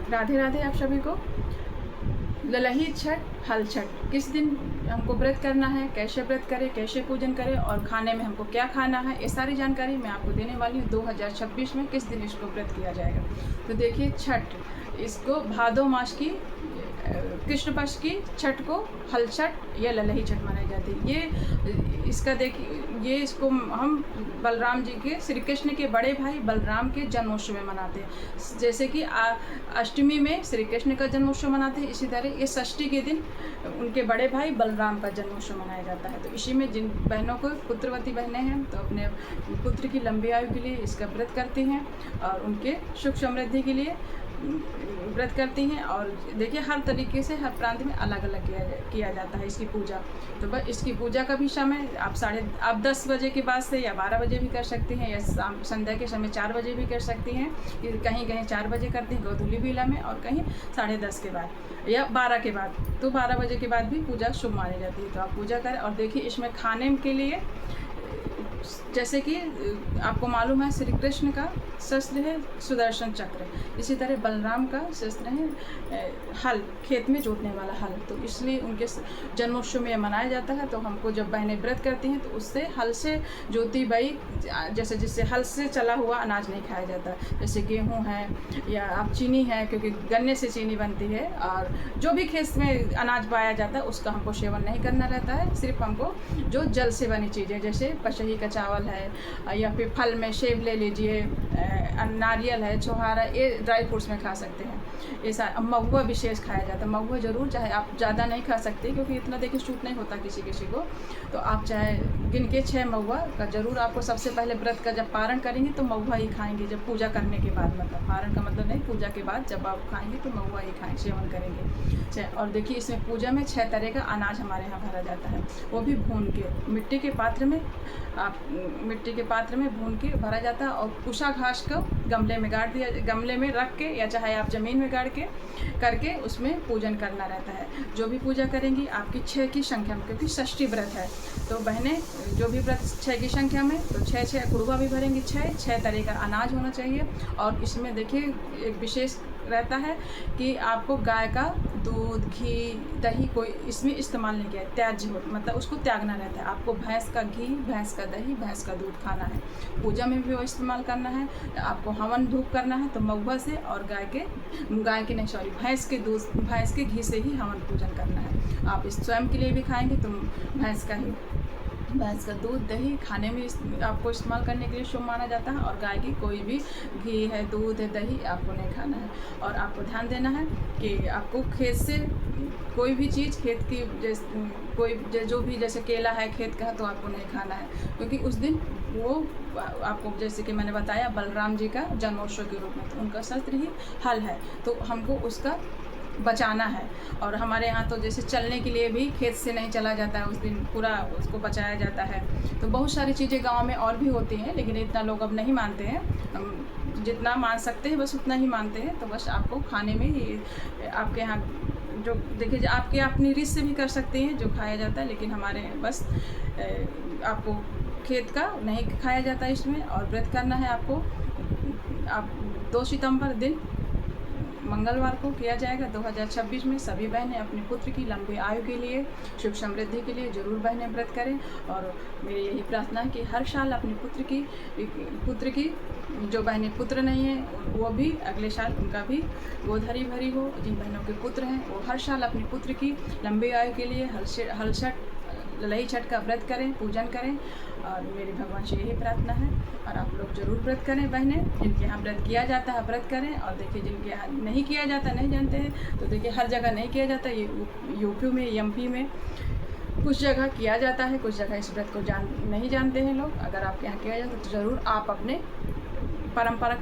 राधे राधे आप सभी को। ललही छठ, हल छठ, किस दिन हमको व्रत करना है, कैसे व्रत करें, कैसे पूजन करें और खाने में हमको क्या खाना है, ये सारी जानकारी मैं आपको देने वाली हूँ। 2026 में किस दिन इसको व्रत किया जाएगा। तो देखिए छठ, इसको भादो मास की कृष्ण पक्ष की छठ को हल छठ या ललही छठ मनाई जाती है। ये इसका देखिए, ये इसको हम बलराम जी के, श्री कृष्ण के बड़े भाई बलराम के जन्मोत्सव में मनाते हैं। जैसे कि अष्टमी में श्री कृष्ण का जन्मोत्सव मनाते हैं, इसी तरह ये षष्ठी के दिन उनके बड़े भाई बलराम का जन्मोत्सव मनाया जाता है। तो इसी में जिन बहनों को पुत्रवती बहनें हैं तो अपने पुत्र की लंबी आयु के लिए इसका व्रत करती हैं और उनके सुख समृद्धि के लिए व्रत करती हैं। और देखिए हर तरीके से हर प्रांत में अलग अलग किया जाता है इसकी पूजा। तो बस इसकी पूजा का भी समय आप 10 बजे के बाद से या 12 बजे भी कर सकती हैं, या संध्या के समय 4 बजे भी कर सकती हैं। कहीं कहीं 4 बजे करती हैं गोधूली बेला में, और कहीं 10:30 के बाद या 12 के बाद। तो 12 बजे के बाद भी पूजा शुभ मानी जाती है। तो आप पूजा करें। और देखिए इसमें खाने के लिए, जैसे कि आपको मालूम है श्री कृष्ण का शस्त्र है सुदर्शन चक्र, इसी तरह बलराम का शस्त्र है हल, खेत में जोतने वाला हल। तो इसलिए उनके जन्मोत्सव में मनाया जाता है। तो हमको जब बहनें व्रत करती हैं तो उससे हल से जोती बई, जैसे जिससे हल से चला हुआ अनाज नहीं खाया जाता, जैसे गेहूँ है या आप चीनी है, क्योंकि गन्ने से चीनी बनती है। और जो भी खेत में अनाज पाया जाता है उसका हमको सेवन नहीं करना रहता है। सिर्फ हमको जो जल से बनी चीज़ें, जैसे पशही का चावल है, या फिर फल में सेब ले लीजिए, नारियल है, छोहारा, ये ड्राई फ्रूट्स में खा सकते हैं। ऐसा महुआ विशेष खाया जाता है। महुआ ज़रूर, चाहे आप ज़्यादा नहीं खा सकते क्योंकि इतना देखिए सूट नहीं होता किसी किसी को। तो आप चाहे गिन के 6 महुआ का ज़रूर, आपको सबसे पहले व्रत का जब पारण करेंगे तो महुआ ही खाएंगे। जब पूजा करने के बाद, मतलब पारण का मतलब नहीं, पूजा के बाद जब आप खाएंगे तो महुआ ही खाएँ, सेवन करेंगे। और देखिए इसमें पूजा में 6 तरह का अनाज हमारे यहाँ भरा जाता है, वो भी भून के मिट्टी के पात्र में, मिट्टी के पात्र में भून के भरा जाता है। और पूसा घास को गमले में गाड़ दिया, गमले में रख के, या चाहे आप ज़मीन में गाड़ के करके उसमें पूजन करना रहता है। जो भी पूजा करेंगी आपकी 6 की संख्या में, क्योंकि षष्ठी व्रत है। तो बहनें जो भी व्रत 6 की संख्या में, तो 6 कुड़वा भी भरेंगी, 6 तरह का अनाज होना चाहिए। और इसमें देखिए एक विशेष रहता है कि आपको गाय का दूध, घी, दही कोई इसमें इस्तेमाल नहीं किया, त्याज्य हो, मतलब उसको त्यागना रहता है। आपको भैंस का घी, भैंस का दही, भैंस का दूध खाना है। पूजा में भी वो इस्तेमाल करना है। आपको हवन धूप करना है तो महुआ से, और भैंस के दूध, भैंस के घी से ही हवन पूजन करना है। आप इस स्वयं के लिए भी खाएंगे तो भैंस का दूध, दही खाने में आपको इस्तेमाल करने के लिए शुभ माना जाता है। और गाय की कोई भी घी है, दूध है, दही आपको नहीं खाना है। और आपको ध्यान देना है कि आपको खेत से कोई भी चीज़, खेत की जो भी, जैसे केला है खेत का, तो आपको नहीं खाना है, क्योंकि उस दिन वो आपको, जैसे कि मैंने बताया, बलराम जी का जन्मोत्सव के रूप में, तो उनका शस्त्र ही हल है, तो हमको उसका बचाना है। और हमारे यहाँ तो जैसे चलने के लिए भी खेत से नहीं चला जाता है, उस दिन पूरा उसको बचाया जाता है। तो बहुत सारी चीज़ें गांव में और भी होती हैं, लेकिन इतना लोग अब नहीं मानते हैं। हम जितना मान सकते हैं बस उतना ही मानते हैं। तो बस आपको खाने में ही, आपके यहाँ जो देखिए, आपके अपनी रीत से भी कर सकते हैं जो खाया जाता है, लेकिन हमारे बस आपको खेत का नहीं खाया जाता इसमें। और व्रत करना है आपको, आप 2 सितंबर दिन मंगलवार को किया जाएगा 2026 में। सभी बहनें अपने पुत्र की लंबी आयु के लिए, सुख समृद्धि के लिए ज़रूर बहनें व्रत करें। और मेरी यही प्रार्थना है कि हर साल अपने पुत्र की जो बहनें पुत्र नहीं हैं वो भी अगले साल उनका भी गोधरी भरी हो। जिन बहनों के पुत्र हैं वो हर साल अपने पुत्र की लंबी आयु के लिए हल छठ, ललही छठ का व्रत करें, पूजन करें। और मेरी भगवान से यही प्रार्थना है। और आप लोग ज़रूर व्रत करें बहनें, जिनके यहाँ व्रत किया जाता है व्रत करें। और देखिए जिनके यहाँ नहीं किया जाता, नहीं जानते हैं, तो देखिए हर जगह नहीं किया जाता। ये यूपी में, एमपी में कुछ जगह किया जाता है, कुछ जगह इस व्रत को नहीं जानते हैं लोग। अगर आपके यहाँ किया जाता तो ज़रूर आप अपने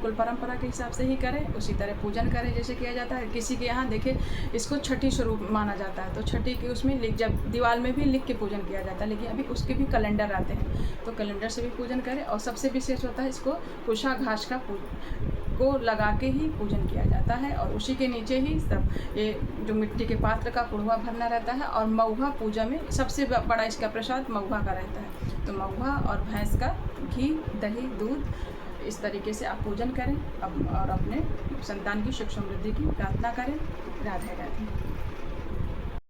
कुल परंपरा के हिसाब से ही करें, उसी तरह पूजन करें जैसे किया जाता है। किसी के यहाँ देखिए इसको छठी स्वरूप माना जाता है, तो छठी की उसमें जब दीवार में भी लिख के पूजन किया जाता है, लेकिन अभी उसके भी कैलेंडर आते हैं, तो कैलेंडर से भी पूजन करें। और सबसे विशेष होता है, इसको कुशा घास को लगा के ही पूजन किया जाता है। और उसी के नीचे ही सब ये जो मिट्टी के पात्र का कुड़वा भरना रहता है। और महुआ पूजा में सबसे बड़ा इसका प्रसाद महुआ का रहता है। तो महुआ और भैंस का घी, दही, दूध, इस तरीके से आप पूजन करें और अपने संतान की सुख समृद्धि की प्रार्थना करें। राधे राधे।